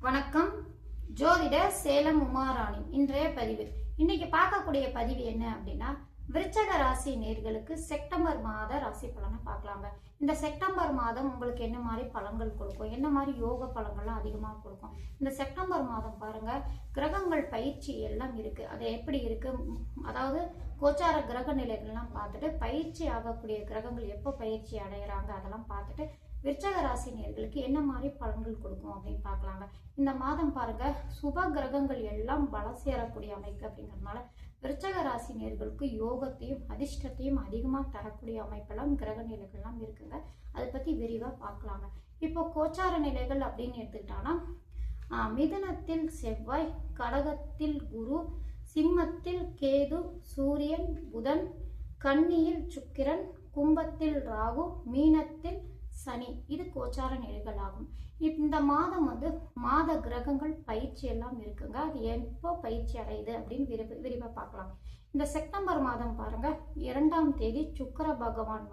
வணக்கம். ஜோதிட சேலம் உமாராணி. இன்றைய பதிவு இன்னைக்கு பார்க்கக்கூடிய பதிவு என்ன அப்படின்னா, விருச்சக ராசி நேர்களுக்கு செப்டம்பர் மாத ராசி பலனை பார்க்கலாங்க. இந்த செப்டம்பர் மாதம் உங்களுக்கு என்ன மாதிரி பலன்கள் கொடுக்கும், என்ன மாதிரி யோக பலன்கள்லாம் அதிகமாக கொடுக்கும். இந்த செப்டம்பர் மாதம் பாருங்க, கிரகங்கள் பயிற்சி எல்லாம் இருக்கு. அது எப்படி இருக்கு, அதாவது கோச்சார கிரக நிலைகள்லாம் பார்த்துட்டு பயிற்சி ஆகக்கூடிய கிரகங்கள் எப்போ பயிற்சி அடைகிறாங்க அதெல்லாம் பார்த்துட்டு விருச்சக ராசி நேர்களுக்கு என்ன மாதிரி பலன்கள் கொடுக்கும் அப்படின்னு பார்க்கலாங்க. இந்த மாதம் பாருங்க, சுப கிரகங்கள் எல்லாம் பல சேரக்கூடிய அமைப்பு அப்படிங்கிறதுனால விருச்சக ராசி நேர்களுக்கு யோகத்தையும் அதிர்ஷ்டத்தையும் அதிகமாக தரக்கூடிய அமைப்பெல்லாம் கிரக நிலைகள்லாம் இருக்குங்க. அதை பற்றி விரிவாக பார்க்கலாங்க. இப்போ கோச்சார நிலைகள் அப்படின்னு எடுத்துக்கிட்டாங்கன்னா, மிதுனத்தில் செவ்வாய், கடகத்தில் குரு, சிம்மத்தில் கேது, சூரியன், புதன், கன்னியில் சுக்கிரன், கும்பத்தில் ராகு, மீனத்தில் சனி. இது கோச்சார நிலைகள் ஆகும். இந்த மாதம் மாத கிரகங்கள் பயிற்சி எல்லாம் இருக்குங்க. அது எப்போ பயிற்சி அடையுது அப்படின்னு விரிவா பார்க்கலாம். இந்த செப்டம்பர் மாதம் பாருங்க, 2ஆம் தேதி சுக்கிர பகவான்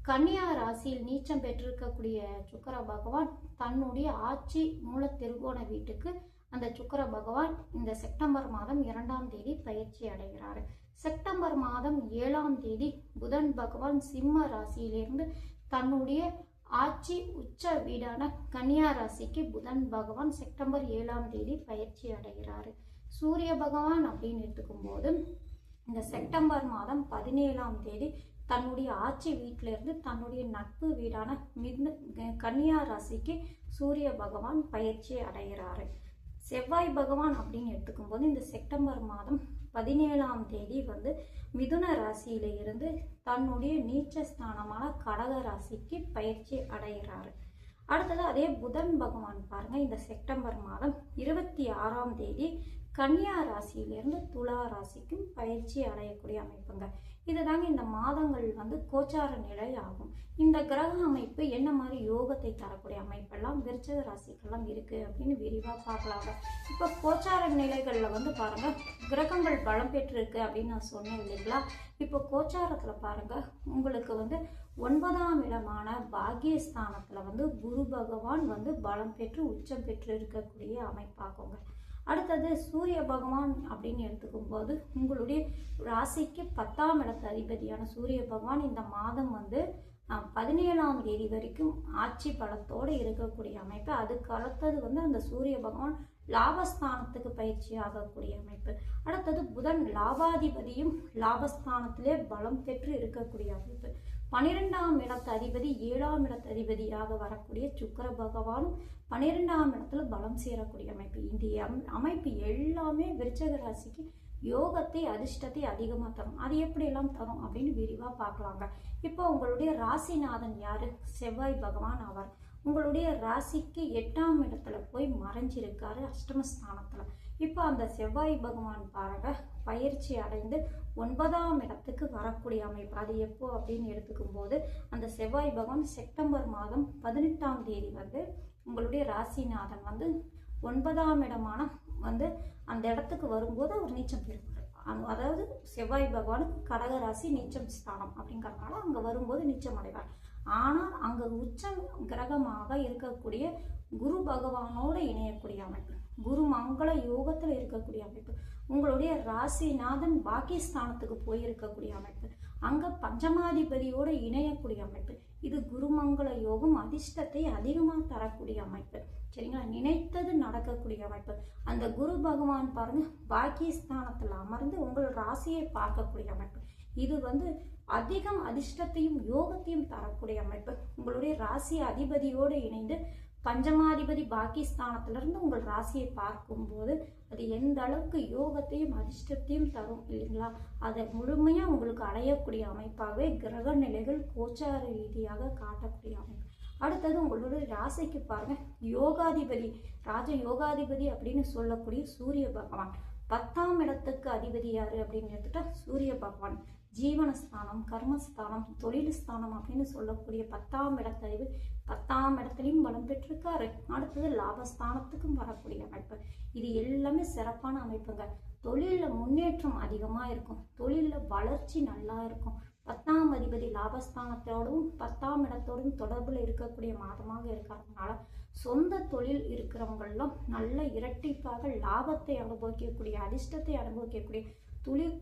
கன்னியா ராசியில் நீச்சம் பெற்றிருக்கக்கூடிய சுக்கிர பகவான் தன்னுடைய ஆட்சி மூல திருகோண வீட்டுக்கு அந்த சுக்கிர பகவான் இந்த செப்டம்பர் மாதம் 2ஆம் தேதி பயிற்சி அடைகிறாரு. செப்டம்பர் மாதம் 7ஆம் தேதி புதன் பகவான் சிம்ம ராசியிலிருந்து தன்னுடைய ஆட்சி உச்ச வீடான கன்னியா ராசிக்கு புதன் பகவான் செப்டம்பர் 7ஆம் தேதி பயிற்சி அடைகிறாரு. சூரிய பகவான் அப்படின்னு எடுத்துக்கும் போது இந்த செப்டம்பர் மாதம் 17ஆம் தேதி தன்னுடைய ஆட்சி வீட்டிலிருந்து தன்னுடைய நட்பு வீடான கன்னியா ராசிக்கு சூரிய பகவான் பயிற்சி அடைகிறாரு. செவ்வாய் பகவான் அப்படின்னு எடுத்துக்கும் போது இந்த செப்டம்பர் மாதம் 17ஆம் தேதி மிதுன ராசியில இருந்து தன்னுடைய நீச்ச ஸ்தானமான கடக ராசிக்கு பயிற்சி அடைகிறாரு. அடுத்தது அதே புதன் பகவான் பாருங்க, இந்த செப்டம்பர் மாதம் 26ஆம் தேதி கன்னியா ராசியிலிருந்து துலா ராசிக்கும் பயிற்சி அடையக்கூடிய அமைப்புங்க. இதுதாங்க இந்த மாதங்கள் கோச்சார நிலை ஆகும். இந்த கிரக அமைப்பு என்ன மாதிரி யோகத்தை தரக்கூடிய அமைப்பெல்லாம் விருச்சக ராசிக்கெல்லாம் இருக்கு அப்படின்னு விரிவா பார்க்கலாங்க. இப்போ கோச்சார நிலைகள்ல பாருங்க, கிரகங்கள் பலம் பெற்றிருக்கு அப்படின்னு நான் சொன்னேன் இல்லைங்களா. இப்போ கோச்சாரத்துல பாருங்க, உங்களுக்கு 9ஆம் இடமான பாக்கியஸ்தானத்துல குரு பகவான் பலம் பெற்று உச்சம் பெற்று இருக்கக்கூடிய அமைப்பாகுங்க. அடுத்தது சூரிய பகவான் அப்படின்னு எடுத்துக்கும் போது உங்களுடைய ராசிக்கு 10ஆம் இடத்து அதிபதியான சூரிய பகவான் இந்த மாதம் 17ஆம் தேதி வரைக்கும் ஆட்சி பலத்தோடு இருக்கக்கூடிய அமைப்பு. அதுக்கு அடுத்தது அந்த சூரிய பகவான் லாபஸ்தானத்துக்கு பயிற்சி ஆகக்கூடிய அமைப்பு. அடுத்தது புதன் லாபாதிபதியும் லாபஸ்தானத்திலே பலம் பெற்று இருக்கக்கூடிய அமைப்பு. 12ஆம் இடத்து அதிபதி 7ஆம் இடத்து அதிபதியாக வரக்கூடிய சுக்கிர பகவானும் 12ஆம் இடத்துல பலம் சேரக்கூடிய அமைப்பு. இந்த அமைப்பு எல்லாமே விருச்சக ராசிக்கு யோகத்தை அதிர்ஷ்டத்தை அதிகமாக தரும். அது எப்படி எல்லாம் தரும் அப்படின்னு விரிவாக பார்க்கலாங்க. இப்போ உங்களுடைய ராசிநாதன் யாரு? செவ்வாய் பகவான் அவர். உங்களுடைய ராசிக்கு 8ஆம் இடத்துல போய் மறைஞ்சிருக்காரு அஷ்டமஸ்தானத்துல. இப்போ அந்த செவ்வாய் பகவான் பாருங்க பயிற்சி அடைந்து 9ஆம் இடத்துக்கு வரக்கூடிய அமைப்பு. அது எப்போ அப்படின்னு எடுத்துக்கும் போது அந்த செவ்வாய் பகவான் செப்டம்பர் மாதம் 18ஆம் தேதி உங்களுடைய ராசிநாதன் 9ஆம் இடமான அந்த இடத்துக்கு வரும்போது அவர் நீச்சம் பெறுவார். அதாவது செவ்வாய் பகவானுக்கு கடக ராசி நீச்சம் ஸ்தானம் அப்படிங்கறதுனால அங்க வரும்போது நீச்சம் அடைவார். ஆனால் அங்க உச்சம் கிரகமாக இருக்கக்கூடிய குரு பகவானோட இணையக்கூடிய அமைப்பு, குரு மங்கள யோகத்துல இருக்கக்கூடிய அமைப்பு. உங்களுடைய ராசிநாதன் பாக்கியஸ்தானத்துக்கு போயிருக்கக்கூடிய அமைப்பு, அங்க பஞ்சமாதிபதியோட இணையக்கூடிய அமைப்பு. இது குருமங்கள யோகம், அதிர்ஷ்டத்தை அதிகமாக தரக்கூடிய அமைப்பு. சரிங்களா, நினைத்தது நடக்கக்கூடிய அமைப்பு. அந்த குரு பகவான் பாருங்க பாக்கியஸ்தானத்துல அமர்ந்து உங்கள் ராசியை பார்க்கக்கூடிய அமைப்பு. இது அதிகம் அதிர்ஷ்டத்தையும் யோகத்தையும் தரக்கூடிய அமைப்பு. உங்களுடைய ராசி அதிபதியோடு இணைந்து பஞ்சமாதிபதி பாக்கியஸ்தானத்திலிருந்து உங்கள் ராசியை பார்க்கும்போது அது எந்த அளவுக்கு யோகத்தையும் அதிர்ஷ்டத்தையும் தரும் இல்லைங்களா. அதை முழுமையா உங்களுக்கு அடையக்கூடிய அமைப்பாகவே கிரக நிலைகள் கோச்சார ரீதியாக காட்டக்கூடிய அமைப்பு. அடுத்தது உங்களுடைய ராசிக்கு பாருங்க, யோகாதிபதி ராஜ யோகாதிபதி அப்படின்னு சொல்லக்கூடிய சூரிய பகவான். 10ஆம் இடத்துக்கு அதிபதி யாரு அப்படின்னு எடுத்துட்டா சூரிய பகவான். ஜீவனஸ்தானம், கர்மஸ்தானம், தொழில் ஸ்தானம் அப்படின்னு சொல்லக்கூடிய 10ஆம் இடத்து அதிபதி 10ஆம் இடத்துலையும் பலம் பெற்றிருக்காரு. அடுத்தது லாபஸ்தானத்துக்கும் வரக்கூடிய அமைப்பு. இது எல்லாமே சிறப்பான அமைப்புங்க. தொழில முன்னேற்றம் அதிகமா இருக்கும், தொழில வளர்ச்சி நல்லா இருக்கும். 10ஆம் அதிபதி லாபஸ்தானத்தோடும் 10ஆம் இடத்தோடும் தொடர்புல இருக்கக்கூடிய மாதமாக இருக்கிறதுனால சொந்த தொழில் இருக்கிறவங்கெல்லாம் நல்ல இரட்டிப்பாக லாபத்தை அனுபவிக்கக்கூடிய, அதிர்ஷ்டத்தை அனுபவிக்கக்கூடிய,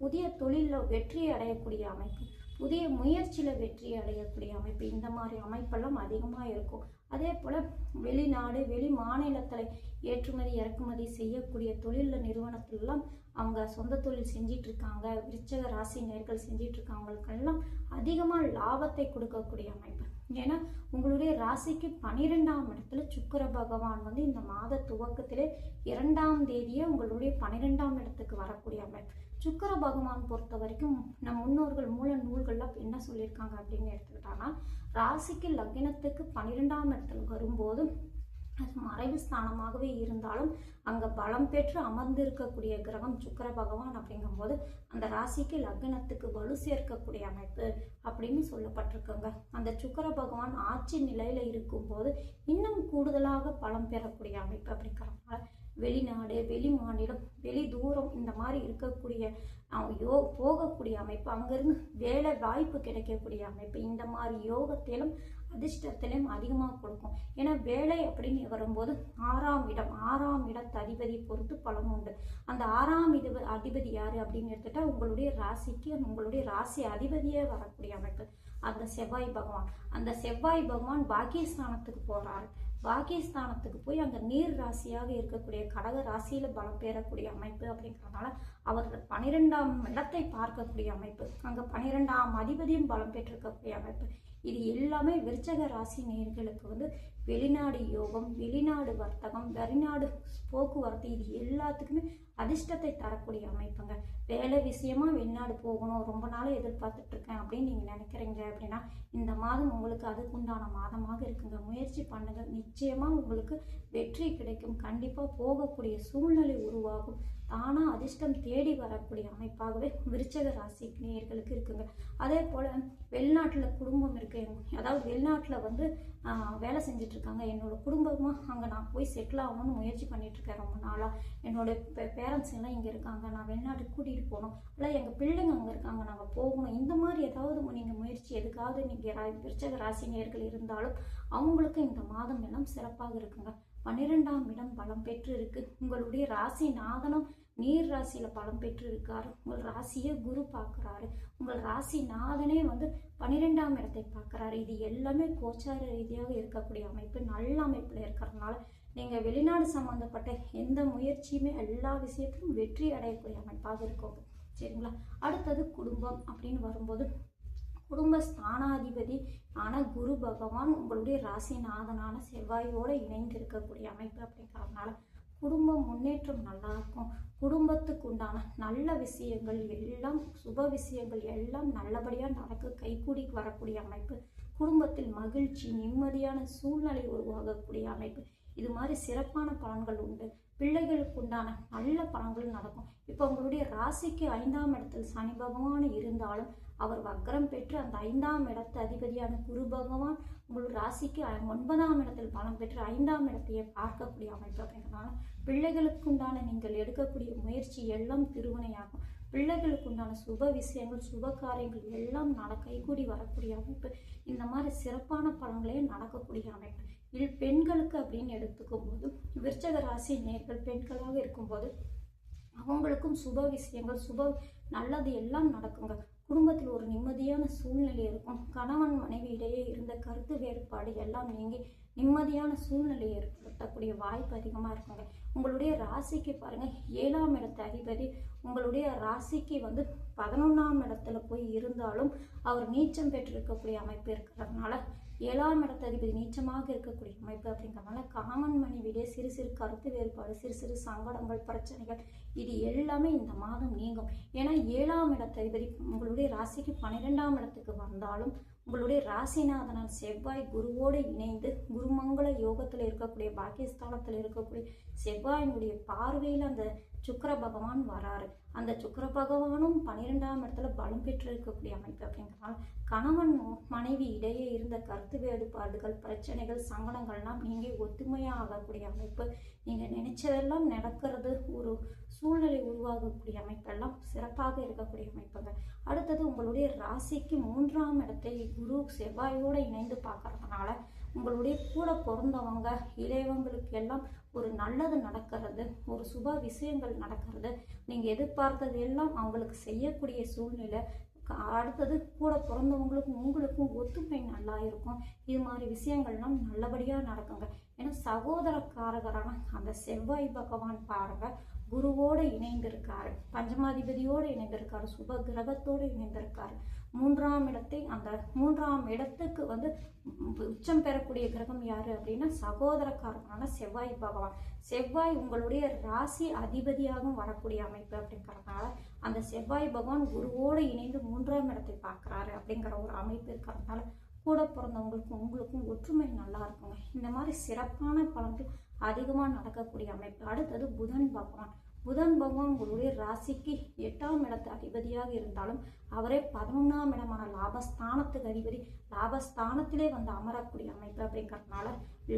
புதிய தொழிலில் வெற்றி அடையக்கூடிய அமைப்பு, புதிய முயற்சியில் வெற்றி அடையக்கூடிய அமைப்பு, இந்த மாதிரி அமைப்பெல்லாம் அதிகமாக இருக்கும். அதே போல் வெளிநாடு வெளி மாநிலத்தில் ஏற்றுமதி இறக்குமதி செய்யக்கூடிய தொழில் நிறுவனத்திலெல்லாம் அவங்க சொந்த தொழில் செஞ்சிட்ருக்காங்க, விருச்சக ராசி நேர்கள் செஞ்சிட்ருக்கவங்களுக்கெல்லாம் அதிகமாக லாபத்தை கொடுக்கக்கூடிய அமைப்பு. ஏன்னா உங்களுடைய ராசிக்கு 12ஆம் இடத்துல சுக்கிர பகவான் வந்து இந்த மாத துவக்கத்திலே 2ஆம் தேதியே உங்களுடைய 12ஆம் இடத்துக்கு வரக்கூடிய அமைப்பு. சுக்கிர பகவான் பொறுத்த வரைக்கும் நம் முன்னோர்கள் மூல நூல்கள்லாம் என்ன சொல்லியிருக்காங்க அப்படின்னு எடுத்துக்கிட்டாங்கன்னா, ராசிக்கு லக்னத்துக்கு 12ஆம் இடத்துல வரும்போது அது மறைவு ஸ்தானமாகவே இருந்தாலும் அங்கே பலம் பெற்று அமர்ந்திருக்கக்கூடிய கிரகம் சுக்கிர பகவான் அப்படிங்கும்போது அந்த ராசிக்கு லக்னத்துக்கு வலு சேர்க்கக்கூடிய அமைப்பு அப்படின்னு சொல்லப்பட்டிருக்குங்க. அந்த சுக்கிர பகவான் ஆட்சி நிலையில இருக்கும்போது இன்னும் கூடுதலாக பலம் பெறக்கூடிய அமைப்பு அப்படிங்கிறதுனால வெளிநாடு வெளி மாநிலம் வெளி தூரம் இந்த மாதிரி இருக்கக்கூடிய போகக்கூடிய அமைப்பு, அங்கிருந்து வேலை வாய்ப்பு கிடைக்கக்கூடிய அமைப்பு, இந்த மாதிரி யோகத்திலும் அதிர்ஷ்டத்திலும் அதிகமாக கொடுக்கும். ஏன்னா வேலை அப்படின்னு வரும்போது 6ஆம் இடத்து அதிபதி பொறுத்து பலன் உண்டு. அந்த 6ஆம் அதிபதி யாரு அப்படின்னு எடுத்துட்டா உங்களுடைய ராசிக்கு உங்களுடைய ராசி அதிபதியே வரக்கூடிய அமைப்பு அந்த செவ்வாய் பகவான். அந்த செவ்வாய் பகவான் பாக்கியஸ்தானத்துக்கு போறாரு. பாக்கியஸ்தானத்துக்கு போய் அங்கே நீர் ராசியாக இருக்கக்கூடிய கடக ராசியில பலம் பெறக்கூடிய அமைப்பு அப்படிங்கிறதுனால அவர் 12ஆம் இடத்தை பார்க்கக்கூடிய அமைப்பு, அங்கே 12ஆம் அதிபதியும் பலம் பெற்றிருக்கக்கூடிய அமைப்பு. இது எல்லாமே விருச்சக ராசி நேயர்களுக்கு வந்து வெளிநாடு யோகம், வெளிநாடு வர்த்தகம், வெளிநாடு போக்குவரத்து, இது எல்லாத்துக்குமே அதிர்ஷ்டத்தை தரக்கூடிய அமைப்புங்க. வேலை விஷயமா வெளிநாடு போகணும், ரொம்ப நாள் எதிர்பார்த்துட்டு இருக்கேன் அப்படின்னு நீங்க நினைக்கிறீங்க அப்படின்னா இந்த மாதம் உங்களுக்கு அதுக்குண்டான மாதமாக இருக்குங்க. முயற்சி பண்ணுங்க, நிச்சயமா உங்களுக்கு வெற்றி கிடைக்கும். கண்டிப்பா போகக்கூடிய சூழ்நிலை உருவாகும். தானா அதிர்ஷ்டம் தேடி வரக்கூடிய அமைப்பாகவே விருச்சக ராசி நேயர்களுக்கு இருக்குங்க. அதே போல வெளிநாட்டில் குடும்பம் இருக்கு, அதாவது வெளிநாட்டில் வந்து வேலை செஞ்சுட்டு இருக்காங்க, என்னோட குடும்பமாக அங்கே நான் போய் செட்டில் ஆகணும்னு முயற்சி பண்ணிட்டு இருக்கேன் ரொம்ப நாளாக. என்னோட பேரண்ட்ஸ் எல்லாம் இங்கே இருக்காங்க, நான் வெளிநாட்டுக்கு கூட்டிகிட்டு போகணும், இல்லை எங்கள் பிள்ளைங்க அங்கே இருக்காங்க, நாங்கள் போகணும், இந்த மாதிரி ஏதாவது நீங்கள் முயற்சி எதுக்காவது நீங்கள் விருச்சக ராசி நேயர்கள் இருந்தாலும் அவங்களுக்கு இந்த மாதம் எல்லாம் சிறப்பாக இருக்குங்க. 12ஆம் இடம் பலம் பெற்று இருக்கு. உங்களுடைய ராசி நாதனம் நீர் ராசியில பலம் பெற்று இருக்காரு. உங்கள் ராசியை குரு பார்க்குறாரு. உங்கள் ராசி நாதனே வந்து 12ஆம் இடத்தை பார்க்குறாரு. இது எல்லாமே கோச்சார ரீதியாக இருக்கக்கூடிய அமைப்பு, நல்ல அமைப்பில் இருக்கிறதுனால நீங்கள் வெளிநாடு சம்மந்தப்பட்ட எந்த முயற்சியுமே எல்லா விஷயத்திலும் வெற்றி அடையக்கூடிய அமைப்பாக இருக்கும். சரிங்களா? அடுத்தது குடும்பம் அப்படின்னு வரும்போது குடும்ப ஸ்தானாதிபதி ஆனால் குரு பகவான் உங்களுடைய ராசிநாதனான செவ்வாயோடு இணைந்து இருக்கக்கூடிய அமைப்பு அப்படிங்கிறதுனால குடும்பம் முன்னேற்றம் நல்லா இருக்கும். குடும்பத்துக்கு உண்டான நல்ல விஷயங்கள் எல்லாம், சுப விஷயங்கள் எல்லாம் நல்லபடியாக நடக்க கைகூடி வரக்கூடிய அமைப்பு, குடும்பத்தில் மகிழ்ச்சி நிம்மதியான சூழ்நிலை உருவாகக்கூடிய அமைப்பு, இது மாதிரி சிறப்பான பலன்கள் உண்டு. பிள்ளைகளுக்கு உண்டான நல்ல பலன்கள் நடக்கும். இப்போ உங்களுடைய ராசிக்கு 5ஆம் இடத்தில் சனி பகவான் இருந்தாலும் அவர் வக்ரம் பெற்று அந்த 5ஆம் இடத்து அதிபதியான குரு பகவான் உங்கள் ராசிக்கு 9ஆம் இடத்தில் பலம் பெற்று 5ஆம் இடத்தையே பார்க்கக்கூடிய அமைப்பு அப்படிங்கிறதுனால பிள்ளைகளுக்கு உண்டான நீங்கள் எடுக்கக்கூடிய முயற்சி எல்லாம் திருவினையாகும். பிள்ளைகளுக்கு உண்டான சுப விஷயங்கள் சுப காரியங்கள் எல்லாம் கைகூடி வரக்கூடிய அமைப்பு, இந்த மாதிரி சிறப்பான பலன்களே நடக்கக்கூடிய அமைப்பு. இது பெண்களுக்கு அப்படின்னு எடுத்துக்கும் போது விருச்சக ராசி நேர்கள் பெண்களாக இருக்கும்போது அவங்களுக்கும் சுப விஷயங்கள் சுப நல்லது எல்லாம் நடக்குங்க. குடும்பத்தில் ஒரு நிம்மதியான சூழ்நிலை இருக்கும். கணவன் மனைவி இடையே இருந்த கருத்து வேறுபாடு எல்லாம் நீங்கி நிம்மதியான சூழ்நிலை ஏற்படுத்தக்கூடிய வாய்ப்பு அதிகமாக இருக்குங்க. உங்களுடைய ராசிக்கு பாருங்க 7ஆம் இடத்து அதிபதி உங்களுடைய ராசிக்கு வந்து 11ஆம் இடத்துல போய் இருந்தாலும் அவர் நீச்சம் பெற்றிருக்கக்கூடிய அமைப்பு இருக்கிறதுனால 7ஆம் இடத்து அதிபதி நீச்சமாக இருக்கக்கூடிய அமைப்பு அப்படிங்கிறதுனால கணவன் மனைவியிடையே சிறு சிறு கருத்து வேறுபாடு சிறு சிறு சங்கடங்கள் பிரச்சனைகள் இது எல்லாமே இந்த மாதம் நீங்கும். ஏன்னா 7ஆம் இடத்து அதிபதி உங்களுடைய ராசிக்கு 12ஆம் இடத்துக்கு வந்தாலும் உங்களுடைய ராசிநாதனால் செவ்வாய் குருவோடு இணைந்து குருமங்கள யோகத்தில் இருக்கக்கூடிய பாக்கியஸ்தானத்தில் இருக்கக்கூடிய செவ்வாயினுடைய பார்வையில் அந்த சுக்கிர பகவான் வராரு. அந்த சுக்கிர பகவானும் 12ஆம் இடத்துல பலம் பெற்று இருக்கக்கூடிய அமைப்பு அப்படிங்கிறதுனால கணவன் மனைவி இடையே இருந்த கருத்து வேறுபாடுகள் பிரச்சனைகள் சங்கடங்கள்லாம் நீங்க ஒத்துமையாக ஆகக்கூடிய அமைப்பு, நீங்க நினைச்சதெல்லாம் நடக்கிறது ஒரு சூழ்நிலை உருவாகக்கூடிய அமைப்பெல்லாம் சிறப்பாக இருக்கக்கூடிய அமைப்புங்க. அடுத்தது உங்களுடைய ராசிக்கு 3ஆம் இடத்தை குரு செவ்வாயோடு இணைந்து பார்க்கறதுனால உங்களுடைய கூட பிறந்தவங்க இளையவங்களுக்கு எல்லாம் ஒரு நல்லது நடக்கிறது, ஒரு சுப விஷயங்கள் நடக்கிறது, நீங்கள் எதிர்பார்த்தது எல்லாம் அவங்களுக்கு செய்யக்கூடிய சூழ்நிலை, அடுத்தது கூட பிறந்தவங்களுக்கும் உங்களுக்கும் ஒத்துமை நல்லா இருக்கும். இது மாதிரி விஷயங்கள்லாம் நல்லபடியாக நடக்குங்க. ஏன்னா சகோதரக்காரகரான அந்த செவ்வாய் பகவான் பாருங்க குருவோடு இணைந்திருக்காரு, பஞ்சமாதிபதியோடு இணைந்திருக்காரு, சுப கிரகத்தோடு இணைந்திருக்காரு. மூன்றாம் இடத்தை, அந்த மூன்றாம் இடத்துக்கு உச்சம் பெறக்கூடிய கிரகம் யாரு அப்படின்னா சகோதரக்காரகரான செவ்வாய் பகவான். செவ்வாய் உங்களுடைய ராசி அதிபதியாகவும் வரக்கூடிய அமைப்பு அப்படிங்கிறதுனால அந்த செவ்வாய் பகவான் குருவோடு இணைந்து மூன்றாம் இடத்தை பார்க்குறாரு அப்படிங்கிற ஒரு அமைப்பு இருக்கிறதுனால கூட பிறந்தவங்களுக்கும் உங்களுக்கும் ஒற்றுமை நல்லா இருக்குங்க. இந்த மாதிரி சிறப்பான பலன்கள் அதிகமாக நடக்கக்கூடிய அமைப்பு. அடுத்தது புதன் பகவான். புதன் பகவான் உங்களுடைய ராசிக்கு 8ஆம் இடத்து அதிபதியாக இருந்தாலும் அவரே 11ஆம் இடமான லாபஸ்தானத்துக்கு அதிபதி. லாபஸ்தானத்திலே அமரக்கூடிய அமைப்பு அப்படிங்கிறதுனால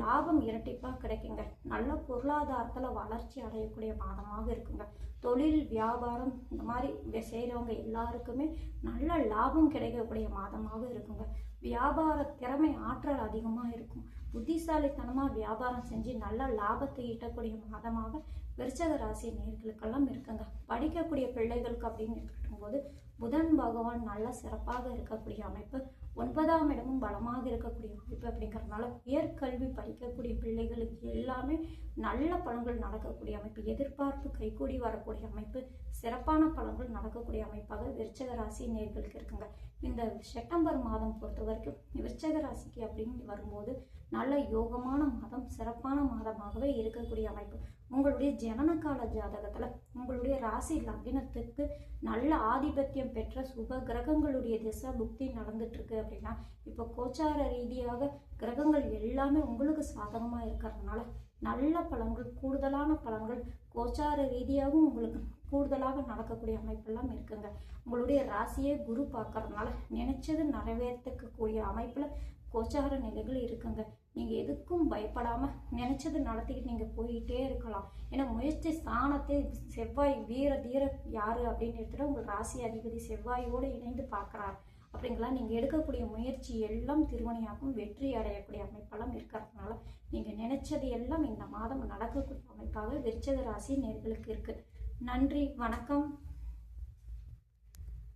லாபம் இரட்டிப்பாக கிடைக்குங்க. நல்ல பொருளாதாரத்தில் வளர்ச்சி அடையக்கூடிய மாதமாக இருக்குங்க. தொழில் வியாபாரம் இந்த மாதிரி செய்கிறவங்க எல்லாருக்குமே நல்ல லாபம் கிடைக்கக்கூடிய மாதமாக இருக்குங்க. வியாபார திறமை ஆற்றல் அதிகமாக இருக்கும். புத்திசாலித்தனமாக வியாபாரம் செஞ்சு நல்ல லாபத்தை ஈட்டக்கூடிய மாதமாக விருச்சக ராசி நேயர்களுக்கெல்லாம் இருக்குங்க. படிக்கக்கூடிய பிள்ளைகளுக்கு அப்படின்னு இருக்கும்போது புதன் பகவான் நல்ல சிறப்பாக இருக்கக்கூடிய அமைப்பு. 9ஆம் இடமும் பலமாக இருக்கக்கூடிய அமைப்பு அப்படிங்கிறதுனால உயர்கல்வி படிக்கக்கூடிய பிள்ளைகளுக்கு எல்லாமே நல்ல பலன்கள் நடக்கக்கூடிய அமைப்பு. எதிர்பார்ப்பு கைகூடி வரக்கூடிய அமைப்பு. சிறப்பான பலன்கள் நடக்கக்கூடிய அமைப்பாக விருச்சக ராசி நேயர்களுக்கு இருக்குங்க. இந்த செப்டம்பர் மாதம் பொறுத்த வரைக்கும் விருச்சக ராசிக்கு அப்படின்னு வரும்போது நல்ல யோகமான மாதம், சிறப்பான மாதமாகவே இருக்கக்கூடிய அமைப்பு. உங்களுடைய ஜனனகால ஜாதகத்துல உங்களுடைய ராசி லக்னத்துக்கு நல்ல ஆதிபத்தியம் பெற்ற சுப கிரகங்களுடைய திசை புக்தி நடந்துட்டு இருக்கு அப்படின்னா இப்போ கோச்சார ரீதியாக கிரகங்கள் எல்லாமே உங்களுக்கு சாதகமா இருக்கிறதுனால நல்ல பலன்கள், கூடுதலான பலன்கள் கோச்சார ரீதியாகவும் உங்களுக்கு கூடுதலாக நடக்கக்கூடிய அமைப்பெல்லாம் இருக்குங்க. உங்களுடைய ராசியை குரு பார்க்கறதுனால நினைச்சது நிறைவேற்றக்கூடிய அமைப்புல கோச்சார நிலைகள் இருக்குங்க. நீங்கள் எதுக்கும் பயப்படாமல் நினச்சது நடத்திக்கிட்டு நீங்கள் போயிட்டே இருக்கலாம். ஏன்னா முயற்சி ஸ்தானத்தை செவ்வாய் வீர தீர யார் அப்படின்னு எடுத்துகிட்டு உங்கள் ராசி அதிபதி செவ்வாயோடு இணைந்து பார்க்குறாரு. அப்படிங்கலாம் நீங்கள் எடுக்கக்கூடிய முயற்சி எல்லாம் திருவணியாகும் வெற்றி அடையக்கூடிய அமைப்பெல்லாம் இருக்கிறதுனால நீங்கள் நினைச்சது எல்லாம் இந்த மாதம் நடக்கக்கூடிய அமைப்பாக விருச்சிக ராசி நேயர்களுக்கு இருக்குது. நன்றி, வணக்கம்.